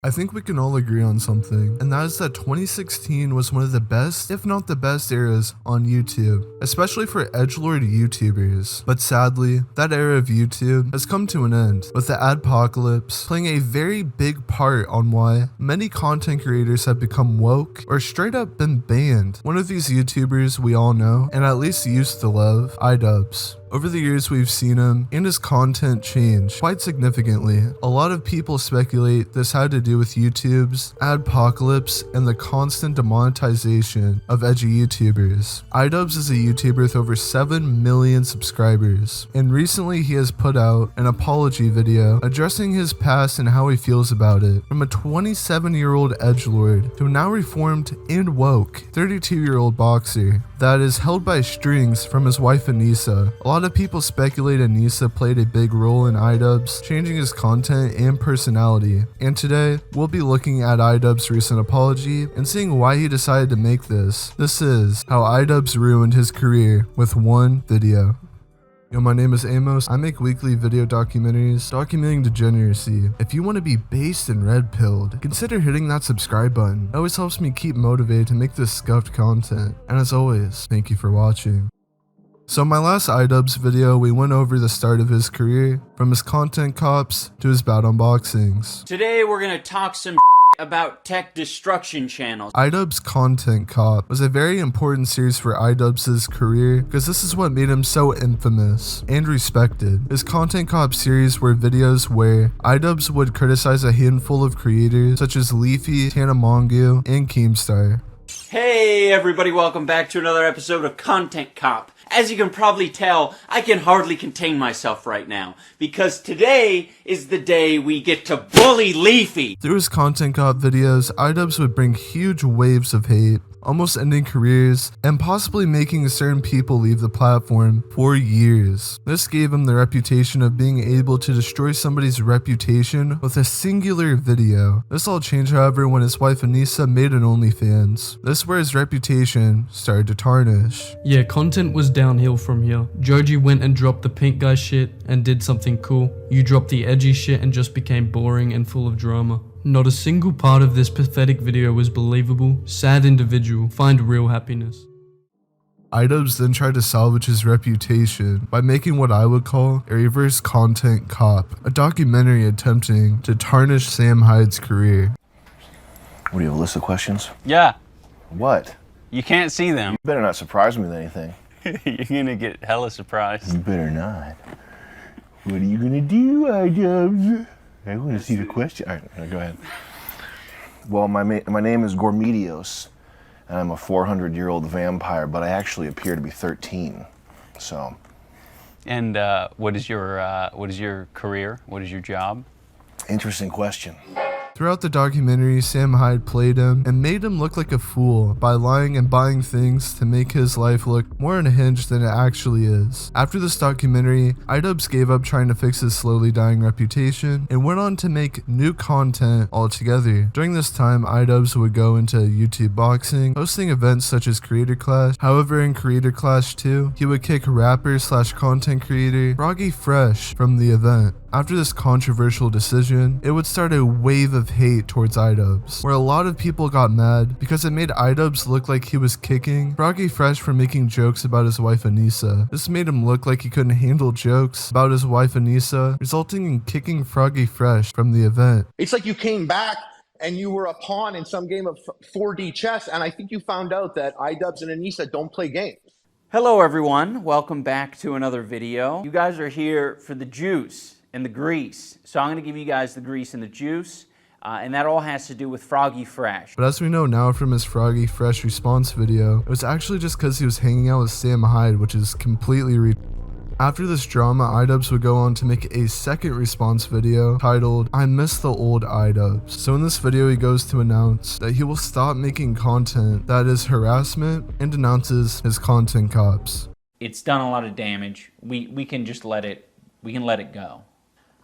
I think we can all agree on something, and that is that 2016 was one of the best, if not the best eras on YouTube, especially for edgelord YouTubers. But sadly, that era of YouTube has come to an end, with the adpocalypse playing a very big part on why many content creators have become woke or straight up been banned. One of these YouTubers we all know, and at least used to love, iDubbbz. Over the years, we've seen him and his content change quite significantly. A lot of people speculate this had to do with YouTube's adpocalypse and the constant demonetization of edgy YouTubers. iDubbbz is a YouTuber with over 7 million subscribers, and recently he has put out an apology video addressing his past and how he feels about it. From a 27-year-old edgelord to a now reformed and woke 32-year-old boxer that is held by strings from his wife Anissa. A lot of people speculate Anissa played a big role in iDubbbz changing his content and personality, and today we'll be looking at iDubbbz's recent apology and seeing why he decided to make this. This is how iDubbbz ruined his career with one video. Yo, my name is Amos. I make weekly video documentaries documenting degeneracy. If you want to be based and red-pilled, consider hitting that subscribe button. It always helps me keep motivated to make this scuffed content. And as always, thank you for watching. So in my last iDubbbz video, we went over the start of his career, from his content cops to his bad unboxings. Today we're gonna talk some about tech destruction channels. iDubbbz Content Cop was a very important series for iDubbbz's career because this is what made him so infamous and respected. His Content Cop series were videos where iDubbbz would criticize a handful of creators such as Leafy, Tanamongu, and Keemstar. Hey everybody, welcome back to another episode of Content Cop. As you can probably tell, I can hardly contain myself right now, because today is the day we get to bully Leafy. Through his Content Cop videos, iDubbbz would bring huge waves of hate, almost ending careers, and possibly making certain people leave the platform for years. This gave him the reputation of being able to destroy somebody's reputation with a singular video. This all changed, however, when his wife Anissa made an OnlyFans. This is where his reputation started to tarnish. Yeah, content was downhill from here. Joji went and dropped the pink guy shit and did something cool. You dropped the edgy shit and just became boring and full of drama. Not a single part of this pathetic video was believable. Sad individual, find real happiness. iDubbbz then tried to salvage his reputation by making what I would call a reverse Content Cop, a documentary attempting to tarnish Sam Hyde's career. What do you have, a list of questions? Yeah, What? you can't see them. You better not surprise me with anything. You're gonna get hella surprised. You better not. What are you gonna do, iDubbbz? I want to see the question. All right, go ahead. Well, my name is Gormedios, and I'm a 400-year-old vampire, but I actually appear to be 13. So. And what is your career? What is your job? Interesting question. Throughout the documentary, Sam Hyde played him and made him look like a fool by lying and buying things to make his life look more unhinged than it actually is. After this documentary, iDubbbz gave up trying to fix his slowly dying reputation and went on to make new content altogether. During this time, iDubbbz would go into YouTube boxing, hosting events such as Creator Clash. However, in Creator Clash 2, he would kick rapper slash content creator Froggy Fresh from the event. After this controversial decision, it would start a wave of hate towards iDubbbz, where a lot of people got mad because it made iDubbbz look like he was kicking Froggy Fresh for making jokes about his wife Anissa. This made him look like he couldn't handle jokes about his wife Anissa, resulting in kicking Froggy Fresh from the event. It's like you came back and you were a pawn in some game of 4D chess, and I think you found out that iDubbbz and Anissa don't play games. Hello everyone, welcome back to another video. You guys are here for the juice and the grease. So I'm gonna give you guys the grease and the juice, and that all has to do with Froggy Fresh. But as we know now from his Froggy Fresh response video, it was actually just because he was hanging out with Sam Hyde, which is completely After this drama, iDubbbz would go on to make a second response video titled, I Miss the Old iDubbbz. So in this video, he goes to announce that he will stop making content that is harassment and denounces his content cops. It's done a lot of damage. We can just let it go.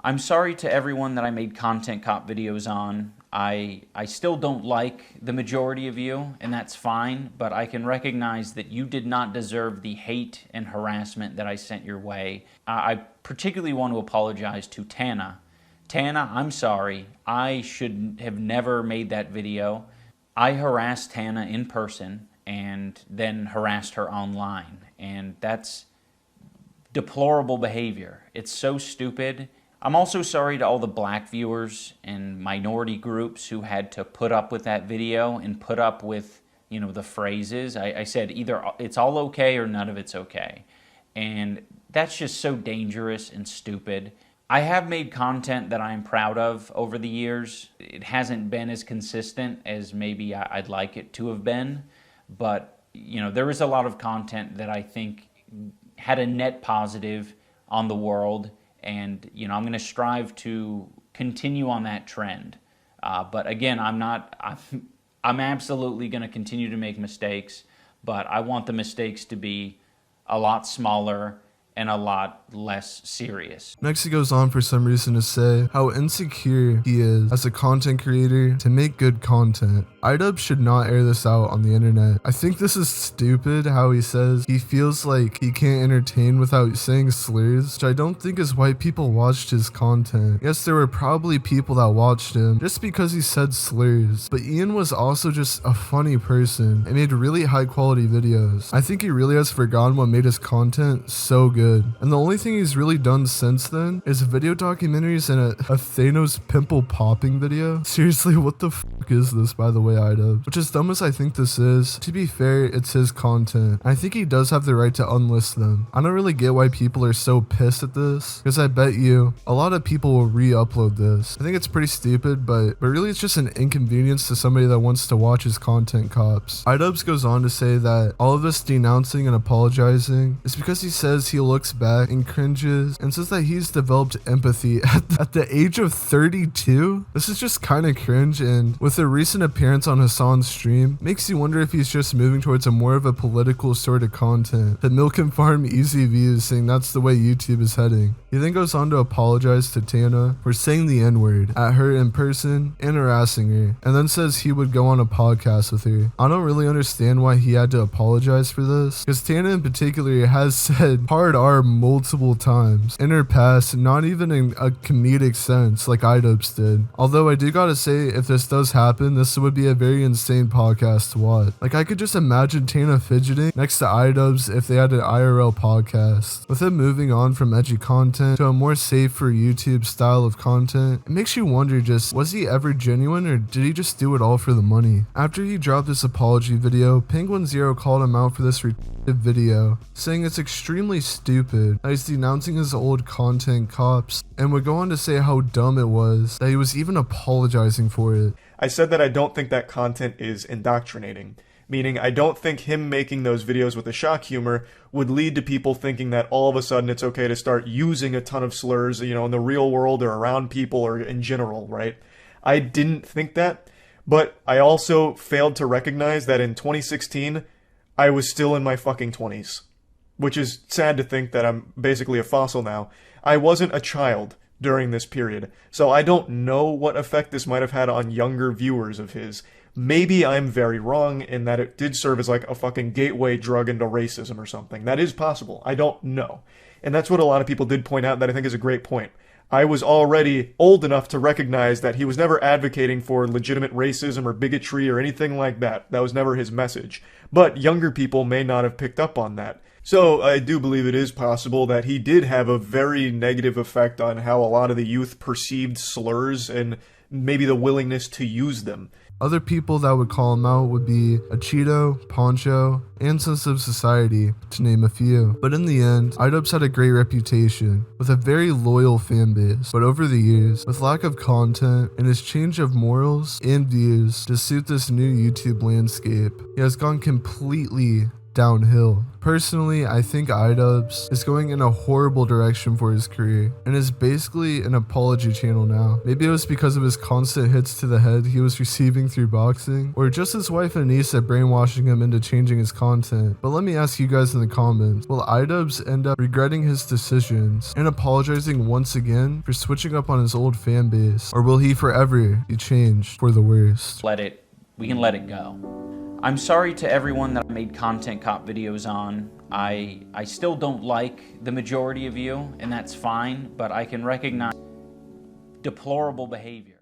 I'm sorry to everyone that I made Content Cop videos on. I still don't like the majority of you, and that's fine, but I can recognize that you did not deserve the hate and harassment that I sent your way. I particularly want to apologize to Tana. Tana, I'm sorry. I should have never made that video. I harassed Tana in person and then harassed her online, and that's deplorable behavior. It's so stupid. I'm also sorry to all the Black viewers and minority groups who had to put up with that video and put up with, you know, the phrases. I said either it's all okay or none of it's okay. And that's just so dangerous and stupid. I have made content that I'm proud of over the years. It hasn't been as consistent as maybe I'd like it to have been, but you know, there is a lot of content that I think had a net positive on the world, and you know, I'm going to strive to continue on that trend. But again, I'm absolutely going to continue to make mistakes, but I want the mistakes to be a lot smaller and a lot less serious. Next, he goes on for some reason to say how insecure he is as a content creator to make good content. iDubbbz should not air this out on the internet. I think this is stupid how he says he feels like he can't entertain without saying slurs, which I don't think is why people watched his content. Yes, there were probably people that watched him just because he said slurs, but Ian was also just a funny person and made really high quality videos. I think he really has forgotten what made his content so good. And the only thing he's really done since then is video documentaries and a Thanos pimple popping video. Seriously, what the fuck is this, by the way, iDubbbz? Which, as dumb as I think this is, to be fair, it's his content. I think he does have the right to unlist them. I don't really get why people are so pissed at this, because I bet you a lot of people will re-upload this. I think it's pretty stupid, but really it's just an inconvenience to somebody that wants to watch his content cops. iDubbbz goes on to say that all of this denouncing and apologizing is because he says he looks back and cringes and says that he's developed empathy at the age of 32. This is just kind of cringe, and with a recent appearance on Hassan's stream, makes you wonder if he's just moving towards a more of a political sort of content. The milk and farm easy views, saying that's the way YouTube is heading. He then goes on to apologize to Tana for saying the N-word at her in person and harassing her, and then says he would go on a podcast with her. I don't really understand why he had to apologize for this, because Tana in particular has said hard R multiple times in her past, not even in a comedic sense like iDubbbz did. Although I do gotta say, if this does happen, this would be a very insane podcast to watch. Like, I could just imagine Tana fidgeting next to iDubbbz if they had an IRL podcast. With him moving on from edgy content to a more safe for YouTube style of content, it makes you wonder, just was he ever genuine, or did he just do it all for the money? After he dropped this apology video, Penguin Zero called him out for this video, saying it's extremely stupid that he's denouncing his old content cops, and would go on to say how dumb it was that he was even apologizing for it. I said that I don't think that content is indoctrinating, meaning I don't think him making those videos with the shock humor would lead to people thinking that all of a sudden it's okay to start using a ton of slurs, you know, in the real world or around people or in general, right? I didn't think that, but I also failed to recognize that in 2016, I was still in my fucking 20s. Which is sad to think that I'm basically a fossil now. I wasn't a child during this period, so I don't know what effect this might have had on younger viewers of his. Maybe I'm very wrong in that it did serve as like a fucking gateway drug into racism or something. That is possible. I don't know. And that's what a lot of people did point out that I think is a great point. I was already old enough to recognize that he was never advocating for legitimate racism or bigotry or anything like that. That was never his message. But younger people may not have picked up on that. So I do believe it is possible that he did have a very negative effect on how a lot of the youth perceived slurs and maybe the willingness to use them. Other people that would call him out would be a Cheeto, Poncho, and Sensitive Society, to name a few. But in the end, iDubbbz had a great reputation, with a very loyal fan base. But over the years, with lack of content and his change of morals and views to suit this new YouTube landscape, he has gone completely downhill. Personally, I think iDubbbz is going in a horrible direction for his career and is basically an apology channel now. Maybe it was because of his constant hits to the head he was receiving through boxing, or just his wife Anissa brainwashing him into changing his content. But let me ask you guys in the comments, will iDubbbz end up regretting his decisions and apologizing once again for switching up on his old fan base, or will he forever be changed for the worst? We can let it go. I'm sorry to everyone that I made content cop videos on. I still don't like the majority of you, and that's fine, but I can recognize deplorable behavior.